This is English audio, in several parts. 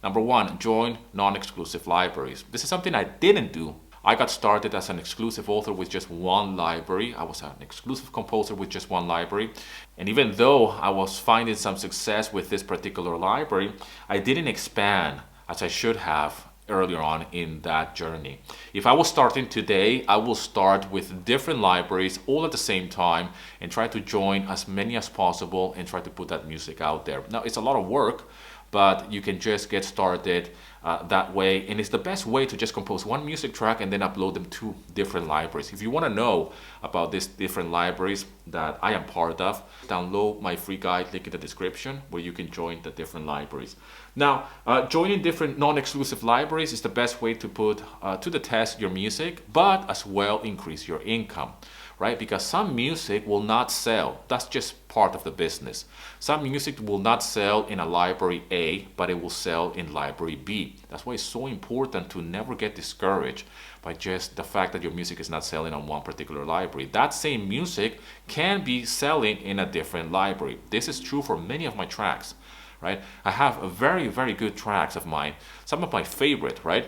Number one, join non-exclusive libraries. This is something I didn't do. I got started as an exclusive author with just one library. I was an exclusive composer with just one library. And even though I was finding some success with this particular library, I didn't expand as I should have earlier on in that journey. If I was starting today, I will start with different libraries all at the same time and try to join as many as possible and try to put that music out there. Now, it's a lot of work, but you can just get started that way, and it's the best way to just compose one music track and then upload them to different libraries. If you want to know about these different libraries that I am part of, download my free guide, link in the description, where you can join the different libraries. Now, joining different non-exclusive libraries is the best way to put to the test your music, but as well increase your income, right? Because some music will not sell. That's just part of the business. Some music will not sell in a library A, but it will sell in library B. That's why it's so important to never get discouraged by just the fact that your music is not selling on one particular library. That same music can be selling in a different library. This is true for many of my tracks, right? I have a very, very good tracks of mine, some of my favorite, right?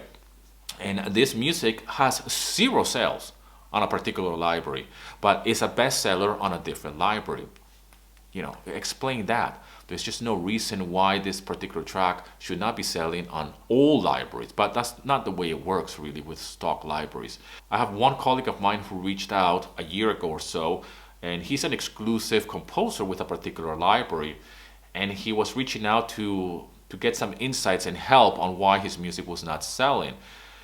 And this music has 0 sales on a particular library, but it's a bestseller on a different library. You know, explain that. There's just no reason why this particular track should not be selling on all libraries, but that's not the way it works really with stock libraries. I have one colleague of mine who reached out a year ago or so, and he's an exclusive composer with a particular library, and he was reaching out to get some insights and help on why his music was not selling.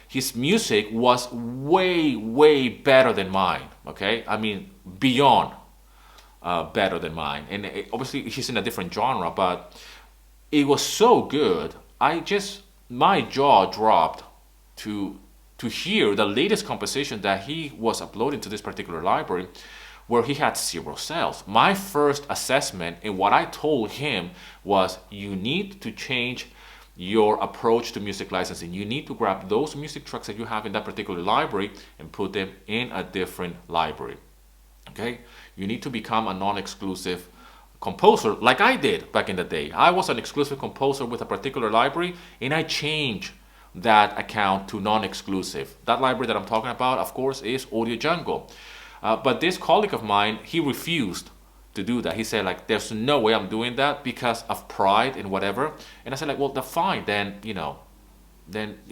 His music was way, way better than mine, okay? I mean, beyond better than mine. And obviously, he's in a different genre, but it was so good. My jaw dropped to hear the latest composition that he was uploading to this particular library, where he had 0 sales. My first assessment and what I told him was, you need to change your approach to music licensing. You need to grab those music tracks that you have in that particular library and put them in a different library. Okay? You need to become a non-exclusive composer like I did back in the day. I was an exclusive composer with a particular library, and I changed that account to non-exclusive. That library that I'm talking about, of course, is Audio Jungle. But this colleague of mine, he refused to do that. He said, like, there's no way I'm doing that because of pride and whatever. And I said, like, well, that's fine. Then,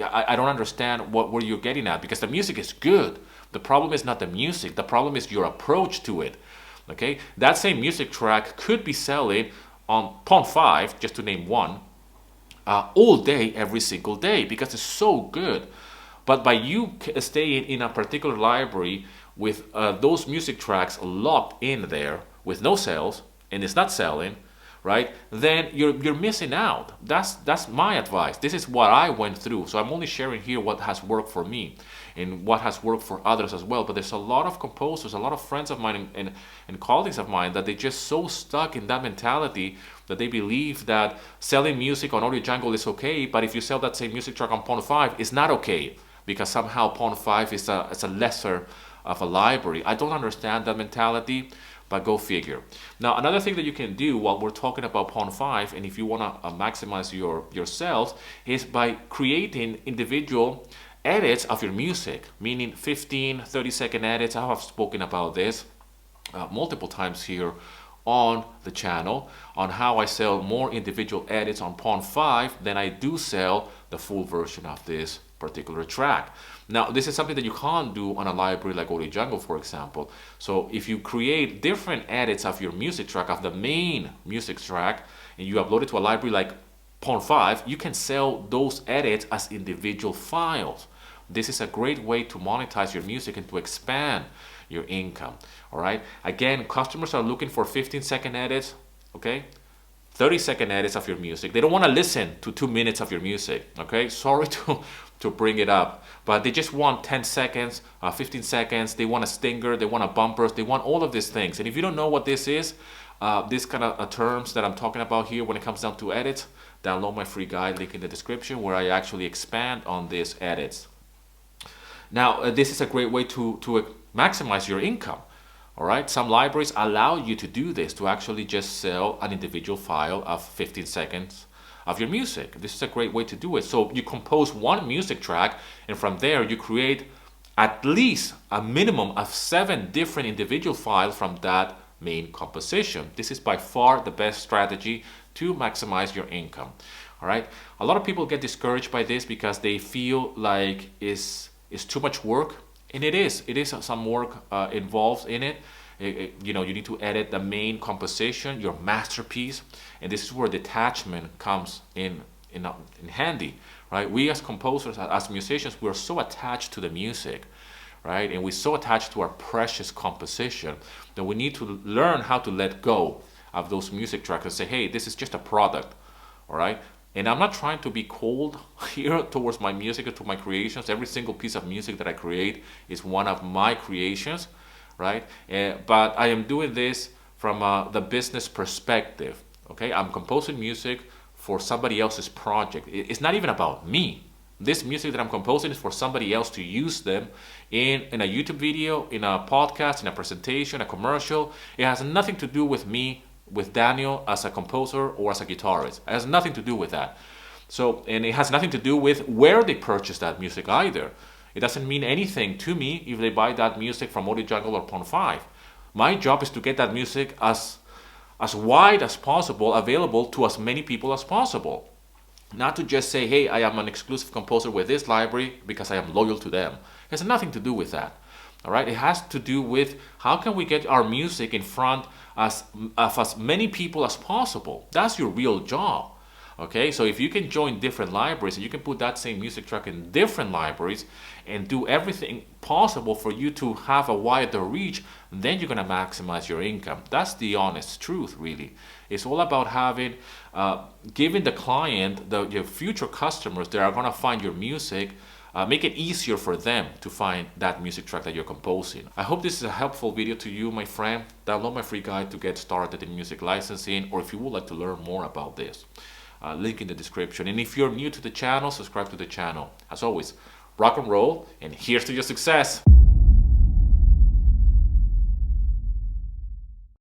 I don't understand where you're getting at, because the music is good. The problem is not the music. The problem is your approach to it. Okay? That same music track could be selling on Pond 5, just to name one, all day, every single day, because it's so good. But by you staying in a particular library with those music tracks locked in there with no sales, and it's not selling, right? Then you're missing out. That's my advice. This is what I went through. So I'm only sharing here what has worked for me and what has worked for others as well. But there's a lot of composers, a lot of friends of mine and colleagues of mine that they just so stuck in that mentality that they believe that selling music on Audio Jungle is okay, but if you sell that same music track on Pond 5, it's not okay, because somehow Pond 5 is a lesser of a library. I don't understand that mentality, but go figure. Now, another thing that you can do while we're talking about Pond 5, and if you want to maximize your sales, is by creating individual edits of your music, meaning 15, 30-second edits. I have spoken about this multiple times here on the channel, on how I sell more individual edits on Pond 5 than I do sell the full version of this particular track. Now, this is something that you can't do on a library like Audio Jungle, for example. So if you create different edits of your music track, of the main music track, and you upload it to a library like Pond 5, you can sell those edits as individual files. This is a great way to monetize your music and to expand your income. All right. Again, customers are looking for 15-second edits, okay? 30-second edits of your music. They don't want to listen to 2 minutes of your music, okay? Sorry to bring it up, but they just want 10 seconds, 15 seconds. They want a stinger, they want a bumpers, they want all of these things. And if you don't know what this is, these kind of terms that I'm talking about here when it comes down to edits, download my free guide, link in the description, where I actually expand on these edits. Now, this is a great way to maximize your income. All right, some libraries allow you to do this, to actually just sell an individual file of 15 seconds of your music. This is a great way to do it. So you compose one music track, and from there you create at least a minimum of 7 different individual files from that main composition. This is by far the best strategy to maximize your income. All right. A lot of people get discouraged by this because they feel like it's too much work, and it is. It is some work involved in it. You need to edit the main composition, your masterpiece, and this is where detachment comes in handy, right? We as composers, as musicians, we're so attached to the music, right? And we're so attached to our precious composition that we need to learn how to let go of those music tracks and say, hey, this is just a product, all right? And I'm not trying to be cold here towards my music or to my creations. Every single piece of music that I create is one of my creations, right? But I am doing this from the business perspective, okay? I'm composing music for somebody else's project. It's not even about me. This music that I'm composing is for somebody else to use them in a YouTube video, in a podcast, in a presentation, a commercial. It has nothing to do with me, with Daniel as a composer or as a guitarist. It has nothing to do with that. So, and it has nothing to do with where they purchase that music either. It doesn't mean anything to me if they buy that music from Audio Jungle or Pond 5. My job is to get that music as wide as possible, available to as many people as possible. Not to just say, hey, I am an exclusive composer with this library because I am loyal to them. It has nothing to do with that. All right, it has to do with how can we get our music in front of as many people as possible. That's your real job. Okay, so if you can join different libraries and you can put that same music track in different libraries and do everything possible for you to have a wider reach, then you're going to maximize your income. That's the honest truth, really. It's all about having, giving the client, your future customers that are going to find your music, make it easier for them to find that music track that you're composing. I hope this is a helpful video to you, my friend. Download my free guide to get started in music licensing, or if you would like to learn more about this. Link in the description. And if you're new to the channel, subscribe to the channel. As always, rock and roll, and here's to your success.